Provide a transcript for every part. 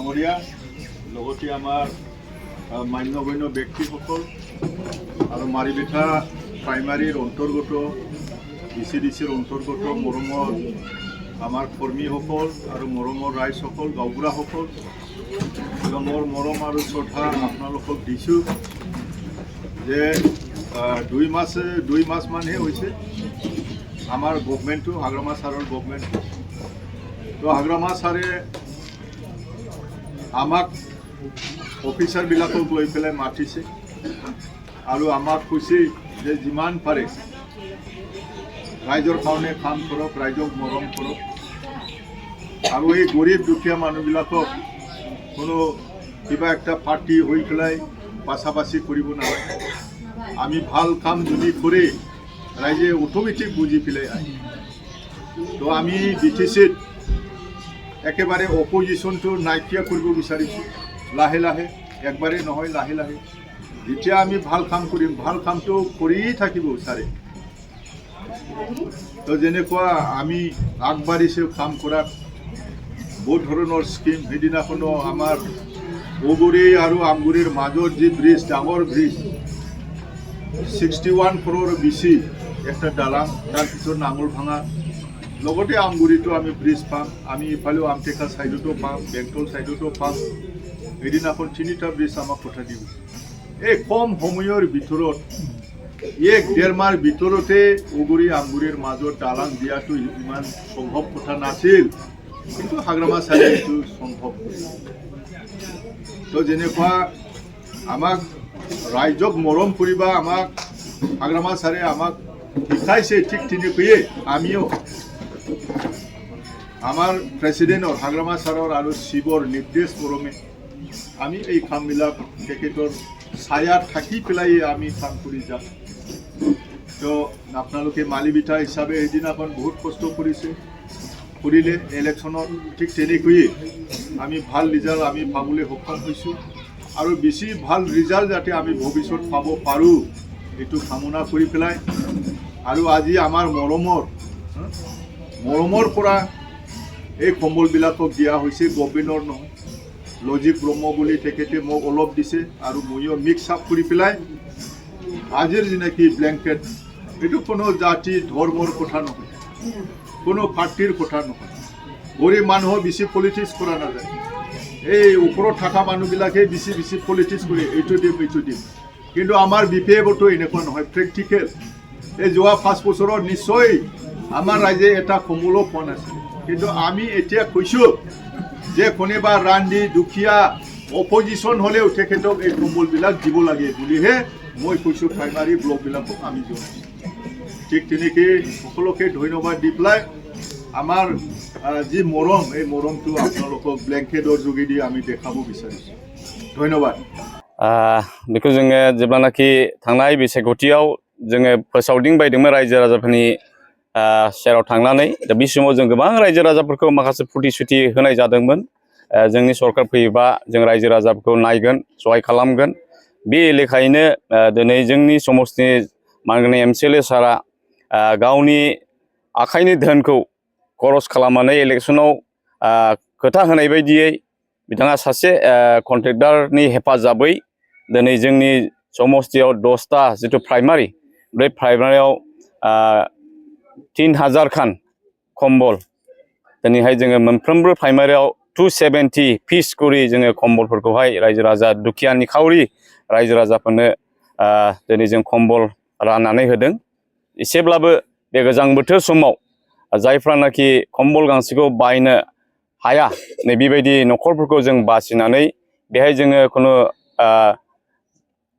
ডাঙৰীয়া লগতে আমাৰ মান্যগণ্য ব্যক্তিসকল আৰু মাৰিবেঠা প্ৰাইমাৰীৰ অন্তৰ্গত BCDCৰ অন্তৰ্গত মৰমৰ আমাৰ কৰ্মীসকল আৰু মৰমৰ ৰাইজসকল গাঁওবুঢ়াসকল মোৰ মৰম আৰু শ্ৰদ্ধা আপোনালোকক দিছোঁ যে 2 মাস মানহে হৈছে আমাৰ গভৰ্ণমেণ্টটো হাগ্ৰামা ছাৰৰ গভৰ্ণমেণ্টটো তো হাগ্ৰামা ছাৰে আমাক অফিচাৰবিলাকক লৈ পেলাই মাতিছে আৰু আমাক কৈছে যে যিমান পাৰে ৰাইজৰ কাৰণে কাম কৰক ৰাইজক মৰম কৰক আৰু এই গৰীব দুখীয়া মানুহবিলাকক কোনো কিবা একটা পাৰ্টি হৈ পেলাই পাছাপাছি কৰিব নালাগে আমি ভাল কাম যদি কৰে ৰাইজে অটোমেটিক বুজি পেলাই আহে তো আমি BTCত একেবাৰে অপজিশ্যনটো নাইকিয়া কৰিব বিচাৰিছোঁ লাহে লাহে একবাৰে নহয় লাহে লাহে যেতিয়া আমি ভাল কাম কৰিম ভাল কামটো কৰিয়ে থাকিব ছাৰে তো যেনেকুৱা আমি আগবাঢ়িছোঁ কাম কৰাত বহুত ধৰণৰ স্কিম সেইদিনাখনো আমাৰ বগুৰি আৰু আমগুৰিৰ মাজত যি ব্ৰিজ ডাঙৰ ব্ৰিজ 61 crore বেছি একটা দালাং তাৰপিছত নাঙল ভাঙা লগতে আমগুৰিতো আমি ব্ৰিজ পাম আমি ইফালেও আমটেকা ছাইডতো পাম বেংটল ছাইডতো পাম সেইদিনাখন 3টা ব্ৰিজ আমাক পঠাই দিব এই কম সময়ৰ ভিতৰত 1-1.5 মাহৰ ভিতৰতে বগুৰি আমগুৰিৰ মাজত দালাং দিয়াটো ইমান সম্ভৱ কথা নাছিল কিন্তু হাগ্ৰামা ছাৰে এইটো সম্ভৱ তো যেনেকুৱা আমাক ৰাইজক মৰম কৰিবা আমাক হাগ্ৰামা ছাৰে আমাক শিকাইছে ঠিক তেনেকৈয়ে আমিও আমাৰ প্ৰেসিডেণ্টৰ হাগ্ৰামা ছাৰৰ আৰু শিৱৰ নিৰ্দেশ মৰমে আমি এই কামবিলাক তেখেতৰ ছায়াত থাকি পেলাই আমি কাম কৰি যাম তো আপোনালোকে মালিবিঠা হিচাপে সেইদিনাখন বহুত কষ্ট কৰিলে ইলেকশ্যনত ঠিক তেনেকৈয়ে আমি ভাল ৰিজাল্ট আমি পাবলৈ সক্ষম হৈছোঁ আৰু বেছি ভাল ৰিজাল্ট যাতে আমি ভৱিষ্যত পাব পাৰোঁ এইটো কামনা কৰি পেলাই আৰু আজি আমাৰ মৰমৰ পৰা এই কম্বলবিলাকক দিয়া হৈছে গভৰ্ণমেণ্টৰ নহয় লজিক ব্ৰহ্ম বুলি তেখেতে মোক অলপ দিছে আৰু ময়ো মিক্স আপ কৰি পেলাই আজিৰ যেনেকি ব্লেংকেট এইটো কোনো জাতি ধৰ্মৰ কথা নহয় কোনো পাৰ্টিৰ কথা নহয় গৰীব মানুহৰ বেছি পলিটিক্স কৰা নাযায় এই ওপৰত থকা মানুহবিলাকে বেছি পলিটিক্স কৰে এইটো দিম কিন্তু আমাৰ BPFতো এনেকুৱা নহয় প্ৰেক্টিকেল এই যোৱা 5 বছৰত নিশ্চয় আমাৰ ৰাইজে এটা কম্বলো পোৱা নাছিল কিন্তু আমি এতিয়া কৈছোঁ যে কোনোবা ৰান্ধি দুখীয়া অপজিশ্যন হ'লেও তেখেতক এই কম্বলবিলাক দিব লাগে বুলিহে মই কৈছোঁ প্ৰাইমাৰী ব্লকবিলাকক আমি জনাইছোঁ ঠিক তেনেকৈ সকলোকে ধন্যবাদ দি পেলাই আমাৰ যি মৰম এই মৰমটো আপোনালোকক ব্লেংকেটৰ যোগেদি আমি দেখাব বিচাৰিছোঁ ধন্যবাদ बेखौ जोङो जेब्लानाखि थांनाय बिसायख'थियाव जोङो फोसावदिं बायदोंमोन रायजो राजाफोरनि सेराव थांनानै दा बे समाव जों गोबां रायजो राजाफोरखौ माखासे प्रतिश्रुति होनाय जादोंमोन जोंनि सरकार फैयोबा जों रायजो राजाफोरखौ नायगोन सहाय खालामगोन बे लेखायैनो दिनै जोंनि समस्तिनि मानगोनां MCLA सारा गावनि आखाइनि धोनखौ खरस खालामनानै इलेक्सनाव खोथा होनाय बायदियै बिथाङा सासे कन्ट्रेक्टरनि हेफाजाबै दिनै जोंनि समस्तियाव 10टा जितु प्राइमारि बे प्राइमारियाव 3000 खान कम्बल दिनैहाय जोङो मोनफ्रोमबो प्राइमारियाव 270 पिस करि जोङो कम्बलफोरखौहाय रायजो राजा दुखिया निखावरि रायजो राजाफोरनो दिनै जों कम्बल राननानै होदों एसेब्लाबो बे गोजां बोथोर समाव जायफ्रानाखि कम्बल गांसेखौ बायनो हाया नै बेबायदि न'खरफोरखौ जों बासिनानै बेहाय जोङो खुनु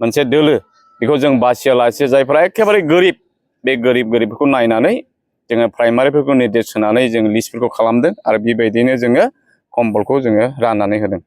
मोनसे दोलो बेखौ जों बासियालासे जायफ्रा एखेबारे गोरिब बे गोरिबफोरखौ नायनानै जोङो प्राइमारिफोरखौ निर्देश होनानै जों लिस्टफोरखौ खालामदों आरो बेबायदिनो जोङो कम्बलखौ जोङो राननानै होदों